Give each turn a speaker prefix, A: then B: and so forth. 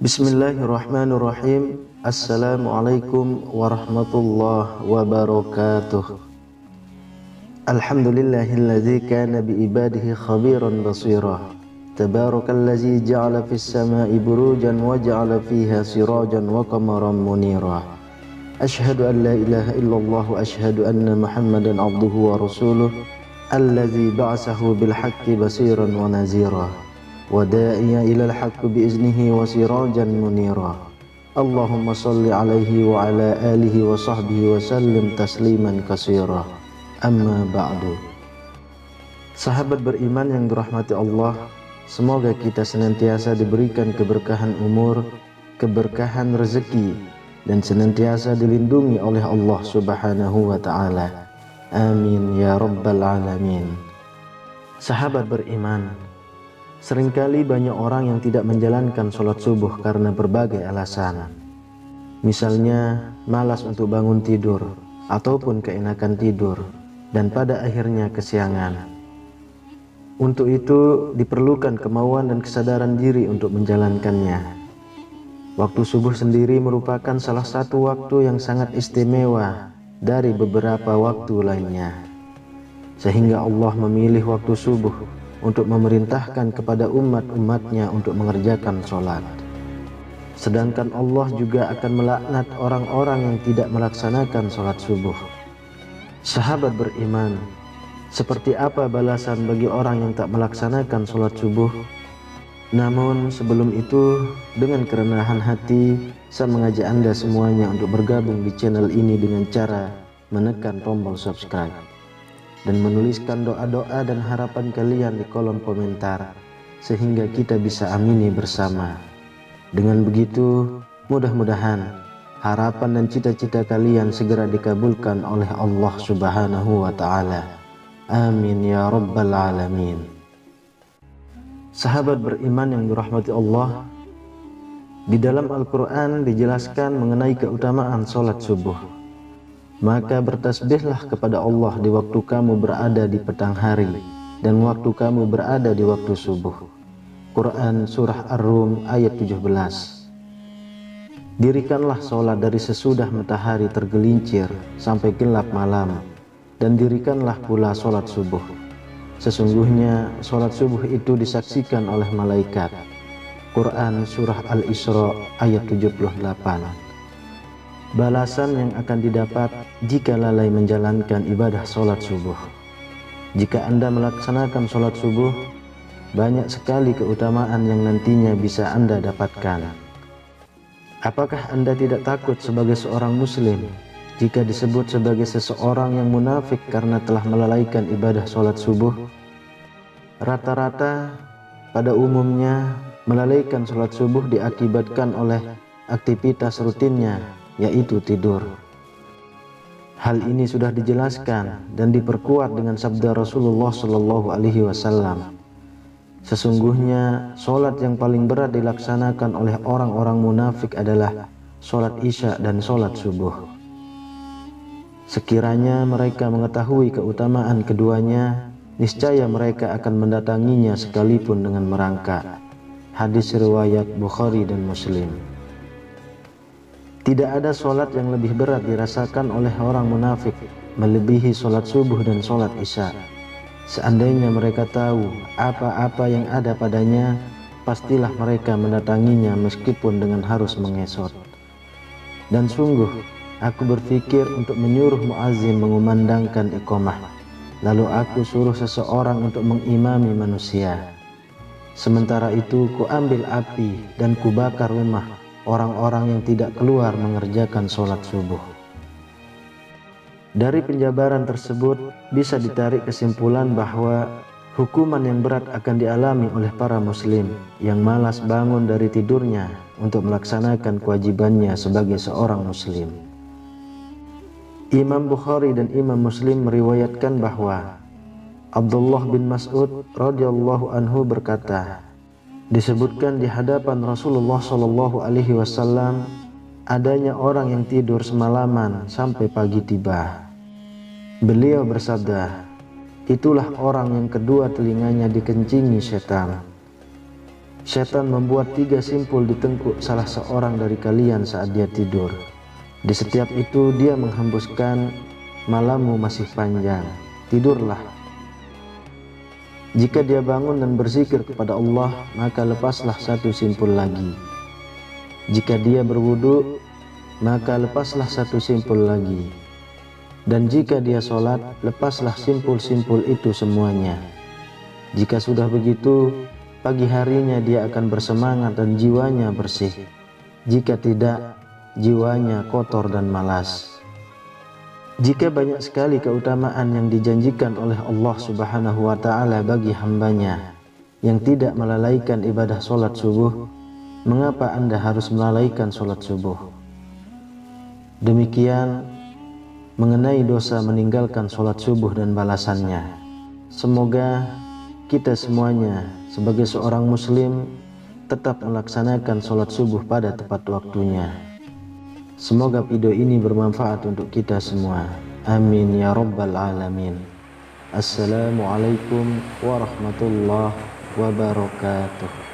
A: Bismillahirrahmanirrahim. Assalamualaikum warahmatullahi wabarakatuh. Alhamdulillahilladzi kana biibadihi khabiran basira. Tabarakallazi ja'ala fis sama'i burujan wa ja'ala fiha sirajan wa qamaran munira. Ashhadu an la ilaha illallah wa ashhadu anna Muhammadan abduhu wa rasuluh alladzi ba'atsahu bil haqqi basiran wa nazira. Wada'iya ilal haqqi biiznihi wa sirajan munira. Allahumma salli alaihi wa ala alihi wa sahbihi wa sallim tasliman katsira. Amma ba'du. Sahabat beriman yang dirahmati Allah, semoga kita senantiasa diberikan keberkahan umur, keberkahan rezeki, dan senantiasa dilindungi oleh Allah Subhanahu wa ta'ala. Amin ya rabbal alamin. Sahabat beriman, seringkali banyak orang yang tidak menjalankan sholat subuh karena berbagai alasan. Misalnya malas untuk bangun tidur, ataupun keenakan tidur, dan pada akhirnya kesiangan. Untuk itu diperlukan kemauan dan kesadaran diri untuk menjalankannya. Waktu subuh sendiri merupakan salah satu waktu yang sangat istimewa dari beberapa waktu lainnya, sehingga Allah memilih waktu subuh untuk memerintahkan kepada umat-umatnya untuk mengerjakan sholat. Sedangkan Allah juga akan melaknat orang-orang yang tidak melaksanakan sholat subuh. Sahabat beriman, seperti apa balasan bagi orang yang tak melaksanakan sholat subuh? Namun sebelum itu, dengan kerenahan hati, saya mengajak Anda semuanya untuk bergabung di channel ini dengan cara menekan tombol subscribe dan menuliskan doa-doa dan harapan kalian di kolom komentar, sehingga kita bisa amini bersama. Dengan begitu, mudah-mudahan harapan dan cita-cita kalian segera dikabulkan oleh Allah Subhanahu wa ta'ala. Amin ya rabbal alamin. Sahabat beriman yang dirahmati Allah, di dalam Al-Quran dijelaskan mengenai keutamaan sholat subuh. Maka bertasbihlah kepada Allah di waktu kamu berada di petang hari dan waktu kamu berada di waktu subuh. Quran Surah Ar-Rum ayat 17. Dirikanlah sholat dari sesudah matahari tergelincir sampai gelap malam, dan dirikanlah pula sholat subuh. Sesungguhnya sholat subuh itu disaksikan oleh malaikat. Quran Surah Al-Isra ayat 78. Balasan yang akan didapat jika lalai menjalankan ibadah sholat subuh. Jika Anda melaksanakan sholat subuh, banyak sekali keutamaan yang nantinya bisa Anda dapatkan. Apakah Anda tidak takut sebagai seorang muslim jika disebut sebagai seseorang yang munafik karena telah melalaikan ibadah sholat subuh? Rata-rata pada umumnya melalaikan sholat subuh diakibatkan oleh aktivitas rutinnya, yaitu tidur. Hal ini sudah dijelaskan dan diperkuat dengan sabda Rasulullah Shallallahu Alaihi Wasallam. Sesungguhnya sholat yang paling berat dilaksanakan oleh orang-orang munafik adalah sholat isya dan sholat subuh. Sekiranya mereka mengetahui keutamaan keduanya, niscaya mereka akan mendatanginya sekalipun dengan merangkak. Hadis riwayat Bukhari dan Muslim. Tidak ada sholat yang lebih berat dirasakan oleh orang munafik melebihi sholat subuh dan sholat isya. Seandainya mereka tahu apa-apa yang ada padanya, pastilah mereka mendatanginya meskipun dengan harus mengesot. Dan sungguh, aku berpikir untuk menyuruh muazzin mengumandangkan iqamah, lalu aku suruh seseorang untuk mengimami manusia. Sementara itu ku ambil api dan ku bakar rumah orang-orang yang tidak keluar mengerjakan sholat subuh. Dari penjabaran tersebut bisa ditarik kesimpulan bahwa hukuman yang berat akan dialami oleh para muslim yang malas bangun dari tidurnya untuk melaksanakan kewajibannya sebagai seorang muslim. Imam Bukhari dan Imam Muslim meriwayatkan bahwa Abdullah bin Mas'ud radhiyallahu anhu berkata, disebutkan di hadapan Rasulullah Shallallahu Alaihi Wasallam adanya orang yang tidur semalaman sampai pagi tiba. Beliau bersabda, itulah orang yang kedua telinganya dikencingi setan. Syaitan membuat 3 simpul di tengkuk salah seorang dari kalian saat dia tidur. Di setiap itu dia menghembuskan, malammu masih panjang, tidurlah. Jika dia bangun dan berzikir kepada Allah, maka lepaslah 1 simpul lagi. Jika dia berwudu, maka lepaslah 1 simpul lagi. Dan jika dia sholat, lepaslah simpul-simpul itu semuanya. Jika sudah begitu, pagi harinya dia akan bersemangat dan jiwanya bersih. Jika tidak, jiwanya kotor dan malas. Jika banyak sekali keutamaan yang dijanjikan oleh Allah Subhanahu wa ta'ala bagi hambanya yang tidak melalaikan ibadah sholat subuh, mengapa Anda harus melalaikan sholat subuh? Demikian mengenai dosa meninggalkan sholat subuh dan balasannya. Semoga kita semuanya sebagai seorang muslim tetap melaksanakan sholat subuh pada tepat waktunya. Semoga video ini bermanfaat untuk kita semua. Amin ya rabbal alamin. Assalamualaikum warahmatullahi wabarakatuh.